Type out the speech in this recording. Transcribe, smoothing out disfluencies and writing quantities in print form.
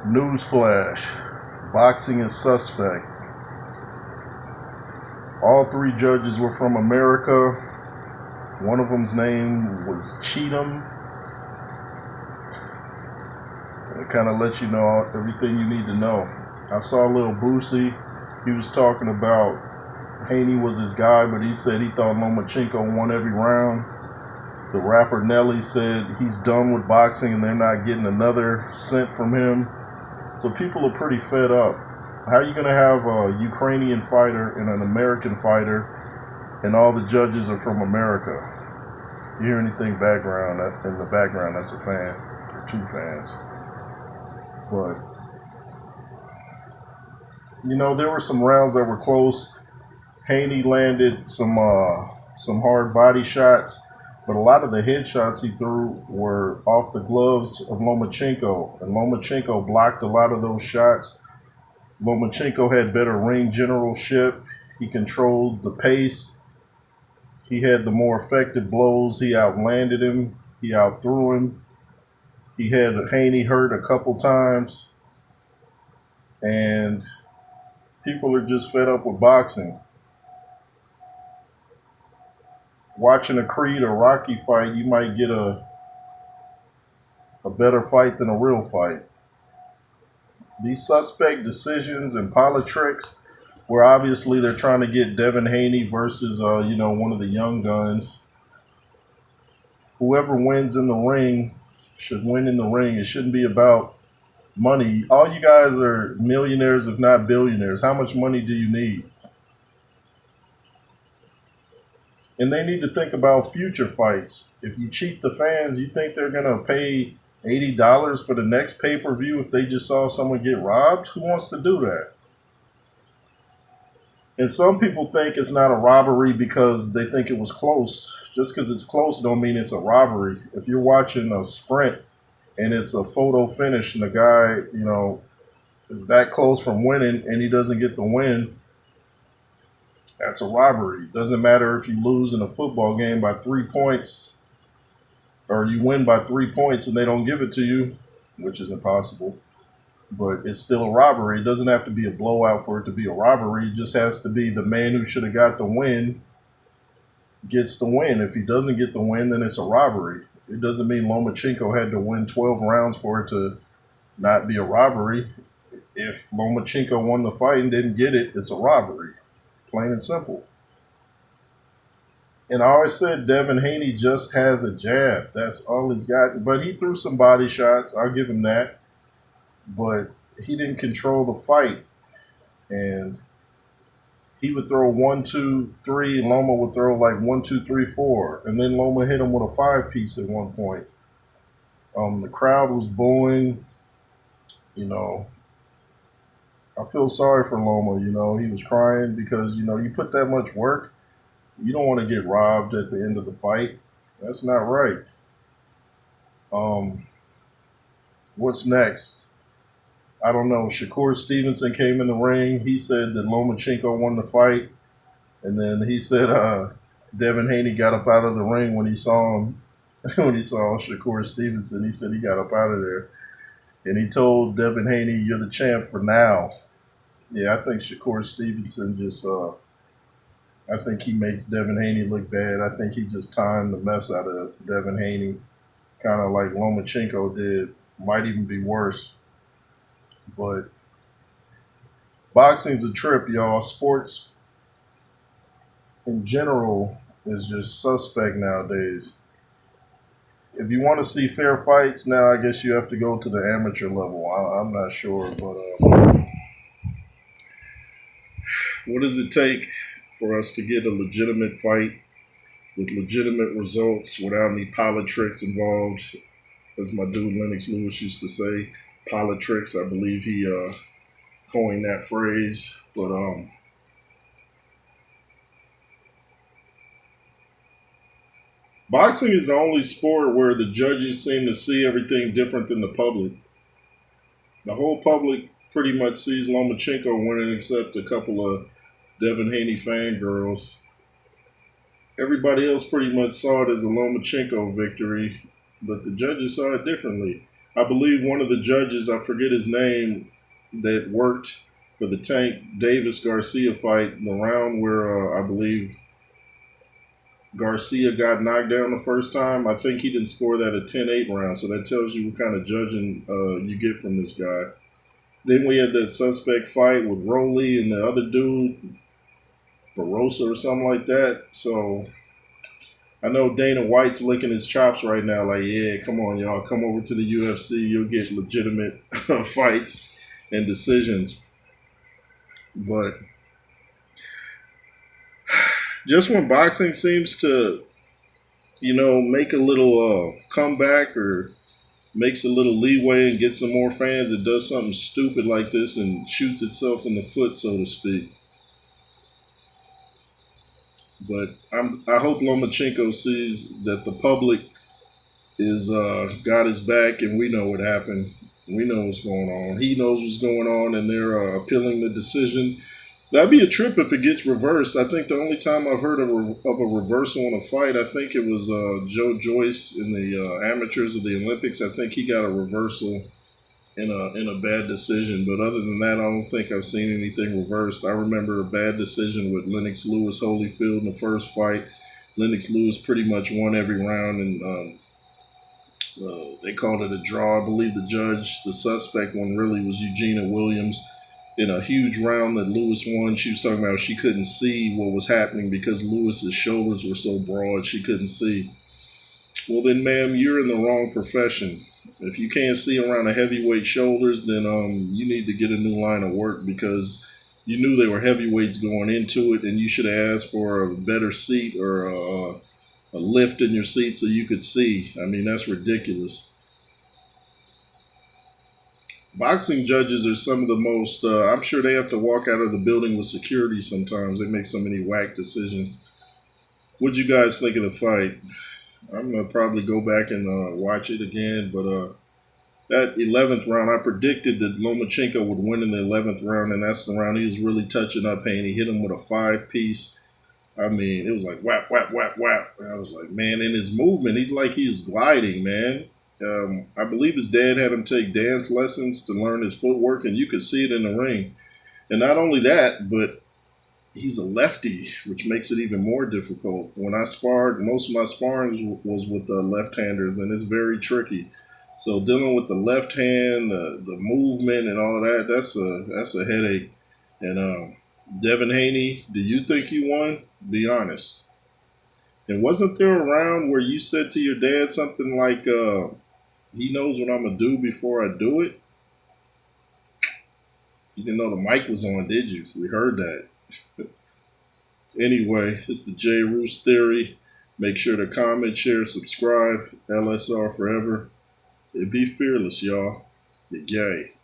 Newsflash, boxing is suspect. All three judges were from America. One of them's name was Cheatham. It kind of lets you know everything you need to know. I saw Lil Boosie. He was talking about Haney was his guy, but he said he thought Lomachenko won every round. The rapper Nelly said he's done with boxing and they're not getting another cent from him. So people are pretty fed up. How are you going to have a Ukrainian fighter and an American fighter and all the judges are from America? If you hear anything in the background, that's a fan or two fans. But, you know, there were some rounds that were close. Haney landed some hard body shots, but a lot of the headshots he threw were off the gloves of Lomachenko, and Lomachenko blocked a lot of those shots. Lomachenko had better ring generalship. He controlled the pace. He had the more effective blows. He outlanded him. He outthrew him. He had Haney hurt a couple times. And people are just fed up with boxing. Watching a Creed or Rocky fight, you might get a better fight than a real fight. These suspect decisions and politics, where obviously they're trying to get Devin Haney versus, one of the young guns. Whoever wins in the ring should win in the ring. It shouldn't be about money. All you guys are millionaires, if not billionaires. How much money do you need? And they need to think about future fights. If you cheat the fans, you think they're going to pay $80 for the next pay-per-view if they just saw someone get robbed? Who wants to do that? And some people think it's not a robbery because they think it was close. Just because it's close don't mean it's a robbery. If you're watching a sprint and it's a photo finish and the guy, is that close from winning and he doesn't get the win, that's a robbery. It doesn't matter if you lose in a football game by 3 points or you win by 3 points and they don't give it to you, which is impossible. But it's still a robbery. It doesn't have to be a blowout for it to be a robbery. It just has to be the man who should have got the win gets the win. If he doesn't get the win, then it's a robbery. It doesn't mean Lomachenko had to win 12 rounds for it to not be a robbery. If Lomachenko won the fight and didn't get it, it's a robbery. Plain and simple. And I always said Devin Haney just has a jab. That's all he's got. But he threw some body shots. I'll give him that. But he didn't control the fight. And he would throw 1, 2, 3. Loma would throw like 1, 2, 3, 4. And then Loma hit him with a 5-piece at one point. The crowd was booing. I feel sorry for Loma. He was crying because, you put that much work. You don't want to get robbed at the end of the fight. That's not right. What's next? I don't know. Shakur Stevenson came in the ring. He said that Lomachenko won the fight. And then he said Devin Haney got up out of the ring when he saw him. When he saw Shakur Stevenson, he said he got up out of there. And he told Devin Haney, "You're the champ for now." Yeah, I think Shakur Stevenson I think he makes Devin Haney look bad. I think he just timed the mess out of Devin Haney, kind of like Lomachenko did. Might even be worse. But boxing's a trip, y'all. Sports in general is just suspect nowadays. If you want to see fair fights now, I guess you have to go to the amateur level. I'm not sure, but what does it take for us to get a legitimate fight with legitimate results without any politics involved? As my dude Lennox Lewis used to say, politics. I believe he coined that phrase. But boxing is the only sport where the judges seem to see everything different than the public. The whole public pretty much sees Lomachenko winning except a couple of Devin Haney fangirls. Everybody else pretty much saw it as a Lomachenko victory, but the judges saw it differently. I believe one of the judges, I forget his name, that worked for the Tank Davis Garcia fight, the round where I believe Garcia got knocked down the first time. I think he didn't score that a 10-8 round, so that tells you what kind of judging you get from this guy. Then we had that suspect fight with Rowley and the other dude, Barossa or something like that. So I know Dana White's licking his chops right now, like, yeah, come on, y'all, come over to the UFC. You'll get legitimate fights and decisions. But just when boxing seems to, make a little comeback or makes a little leeway and gets some more fans, it does something stupid like this and shoots itself in the foot, so to speak. But I hope Lomachenko sees that the public is got his back, and we know what happened. We know what's going on. He knows what's going on, and they're appealing the decision. That'd be a trip if it gets reversed. I think the only time I've heard of a reversal in a fight, I think it was Joe Joyce in the amateurs of the Olympics. I think he got a reversal in a bad decision. But other than that, I don't think I've seen anything reversed. I remember a bad decision with Lennox Lewis Holyfield in the first fight. Lennox Lewis pretty much won every round, and they called it a draw. I believe the suspect one really was Eugenia Williams in a huge round that Lewis won. She was talking about she couldn't see what was happening because Lewis's shoulders were so broad she couldn't see. Well, then, ma'am, you're in the wrong profession. If you can't see around a heavyweight shoulders, then you need to get a new line of work because you knew they were heavyweights going into it, and you should have asked for a better seat or a lift in your seat so you could see. I mean, that's ridiculous. Boxing judges are some of the most, I'm sure they have to walk out of the building with security sometimes. They make so many whack decisions. What'd you guys think of the fight? I'm going to probably go back and watch it again, but that 11th round, I predicted that Lomachenko would win in the 11th round, and that's the round he was really touching up, and he hit him with a 5-piece. I mean, it was like whap, whap, whap, whap. And I was like, man, in his movement, he's like he's gliding, man. I believe his dad had him take dance lessons to learn his footwork, and you could see it in the ring. And not only that, but he's a lefty, which makes it even more difficult. When I sparred, most of my sparring was with left-handers, and it's very tricky. So dealing with the left hand, the movement, and all of that, that's a headache. And Devin Haney, do you think you won? Be honest. And wasn't there a round where you said to your dad something like, he knows what I'm going to do before I do it? You didn't know the mic was on, did you? We heard that. Anyway, it's the J. Roos Theory. Make sure to comment, share, subscribe. LSR forever. And be fearless, y'all. The gay.